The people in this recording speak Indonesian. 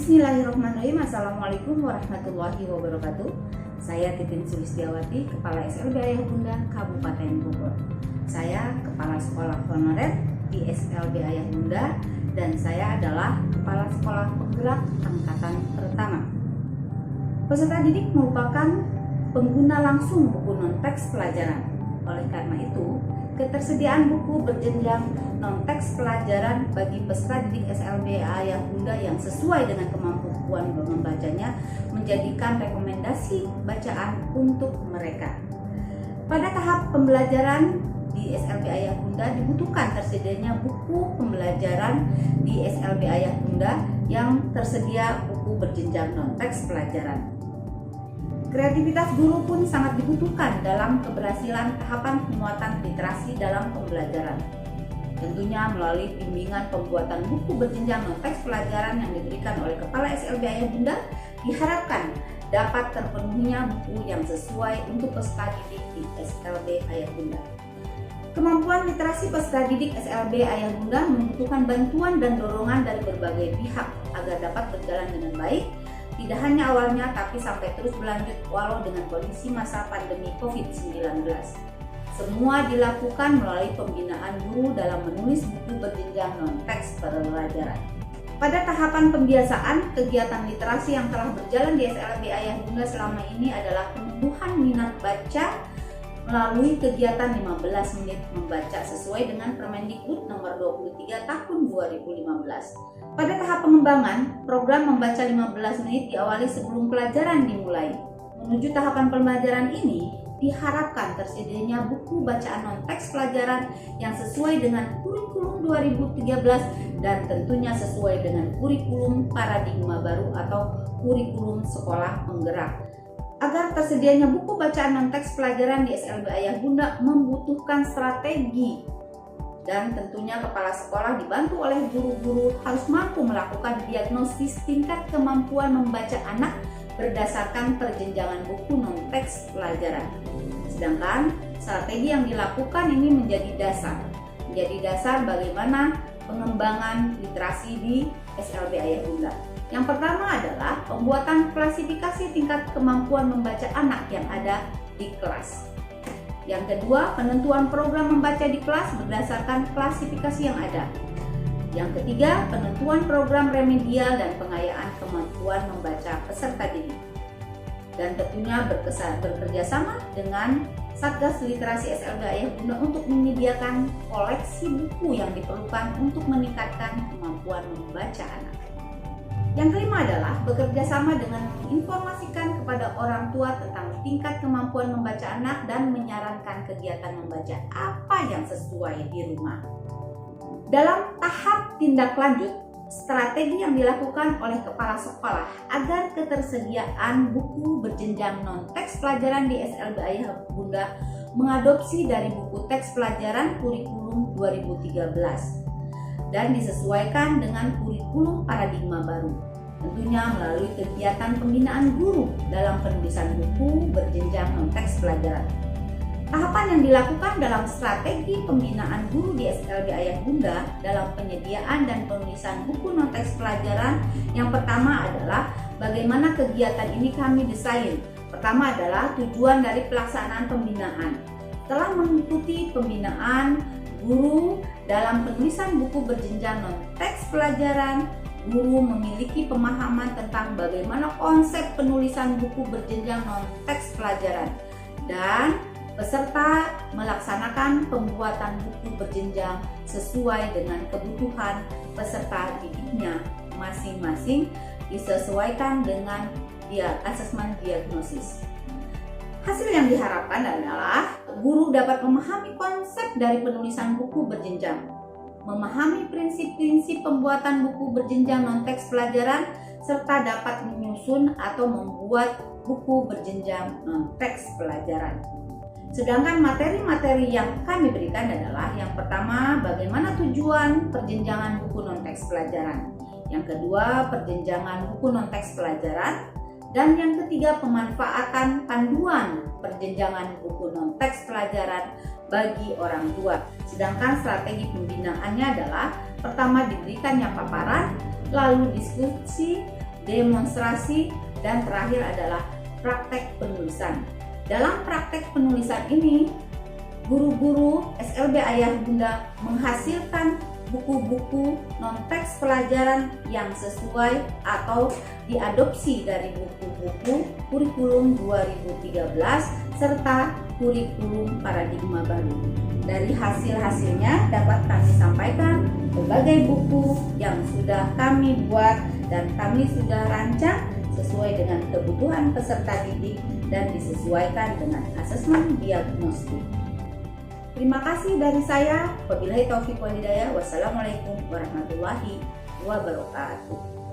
Bismillahirrahmanirrahim. Assalamualaikum warahmatullahi wabarakatuh. Saya Titin Sulistiawati, Kepala SLB Ayah Bunda Kabupaten Bogor. Saya Kepala Sekolah Honorer di SLB Ayah Bunda dan saya adalah Kepala Sekolah Penggerak Angkatan Pertama. Peserta didik merupakan pengguna langsung buku non-teks pelajaran. Oleh karena itu, ketersediaan buku berjenjang non-teks pelajaran bagi peserta didik SLB Ayah Bunda yang sesuai dengan kemampuan membacanya menjadikan rekomendasi bacaan untuk mereka. Pada tahap pembelajaran di SLB Ayah Bunda dibutuhkan tersedianya buku pembelajaran di SLB Ayah Bunda yang tersedia buku berjenjang non-teks pelajaran. Kreativitas guru pun sangat dibutuhkan dalam keberhasilan tahapan penguatan literasi dalam pembelajaran. Tentunya melalui bimbingan pembuatan buku berjenjang non-teks pelajaran yang diberikan oleh Kepala SLB Ayah Bunda, diharapkan dapat terpenuhinya buku yang sesuai untuk peserta didik di SLB Ayah Bunda. Kemampuan literasi peserta didik SLB Ayah Bunda membutuhkan bantuan dan dorongan dari berbagai pihak agar dapat berjalan dengan baik. Tidak hanya awalnya, tapi sampai terus berlanjut walau dengan kondisi masa pandemi COVID-19. Semua dilakukan melalui pembinaan guru dalam menulis buku berjenjang non-teks pelajaran. Pada tahapan pembiasaan, kegiatan literasi yang telah berjalan di SLB Ayah Bunda selama ini adalah penumbuhan minat baca melalui kegiatan 15 menit membaca sesuai dengan Permendikbud nomor 23 tahun 2015. Pada tahap pengembangan, program membaca 15 menit diawali sebelum pelajaran dimulai. Menuju tahapan pembelajaran ini, diharapkan tersedianya buku bacaan non-teks pelajaran yang sesuai dengan kurikulum 2013 dan tentunya sesuai dengan kurikulum paradigma baru atau kurikulum sekolah penggerak. Agar tersedianya buku bacaan non-teks pelajaran di SLB Ayah Bunda membutuhkan strategi. Dan tentunya kepala sekolah dibantu oleh guru-guru harus mampu melakukan diagnosis tingkat kemampuan membaca anak berdasarkan perjenjangan buku non-teks pelajaran. Sedangkan strategi yang dilakukan ini menjadi dasar bagaimana pengembangan literasi di SLB Ayah Bunda. Yang pertama adalah pembuatan klasifikasi tingkat kemampuan membaca anak yang ada di kelas. Yang kedua, penentuan program membaca di kelas berdasarkan klasifikasi yang ada. Yang ketiga, penentuan program remedial dan pengayaan kemampuan membaca peserta didik. Dan tentunya bekerjasama dengan Satgas Literasi SLB Ayah Bunda untuk menyediakan koleksi buku yang diperlukan untuk meningkatkan kemampuan membaca anak. Yang kelima adalah bekerja sama dengan menginformasikan kepada orang tua tentang tingkat kemampuan membaca anak dan menyarankan kegiatan membaca apa yang sesuai di rumah. Dalam tahap tindak lanjut, strategi yang dilakukan oleh kepala sekolah agar ketersediaan buku berjenjang non-teks pelajaran di SLB Ayah Bunda mengadopsi dari buku teks pelajaran kurikulum 2013 dan disesuaikan dengan kurikulum paradigma baru. Tentunya melalui kegiatan pembinaan guru dalam penulisan buku berjenjang non-teks pelajaran. Tahapan yang dilakukan dalam strategi pembinaan guru di SLB Ayah Bunda dalam penyediaan dan penulisan buku non-teks pelajaran yang pertama adalah bagaimana kegiatan ini kami desain. Pertama adalah tujuan dari pelaksanaan pembinaan. Setelah mengikuti pembinaan guru dalam penulisan buku berjenjang non-teks pelajaran, guru memiliki pemahaman tentang bagaimana konsep penulisan buku berjenjang non-teks pelajaran dan peserta melaksanakan pembuatan buku berjenjang sesuai dengan kebutuhan peserta didiknya masing-masing disesuaikan dengan asesmen diagnosis. Hasil yang diharapkan adalah guru dapat memahami konsep dari penulisan buku berjenjang, memahami prinsip-prinsip pembuatan buku berjenjang non-teks pelajaran, serta dapat menyusun atau membuat buku berjenjang non-teks pelajaran. Sedangkan materi-materi yang kami berikan adalah yang pertama, bagaimana tujuan perjenjangan buku non-teks pelajaran. Yang kedua, perjenjangan buku non-teks pelajaran. Dan yang ketiga, pemanfaatan panduan perjenjangan buku non-teks pelajaran bagi orang tua. Sedangkan strategi pembinaannya adalah pertama diberikannya paparan, lalu diskusi, demonstrasi, dan terakhir adalah praktek penulisan. Dalam praktek penulisan ini, guru-guru SLB Ayah Bunda menghasilkan buku-buku non-teks pelajaran yang sesuai atau diadopsi dari buku-buku kurikulum 2013 serta kurikulum paradigma baru. Dari hasil-hasilnya dapat kami sampaikan berbagai buku yang sudah kami buat dan kami sudah rancang sesuai dengan kebutuhan peserta didik dan disesuaikan dengan asesmen diagnostik. Terima kasih dari saya. Wabillahi taufiq wal hidayah. Wassalamualaikum warahmatullahi wabarakatuh.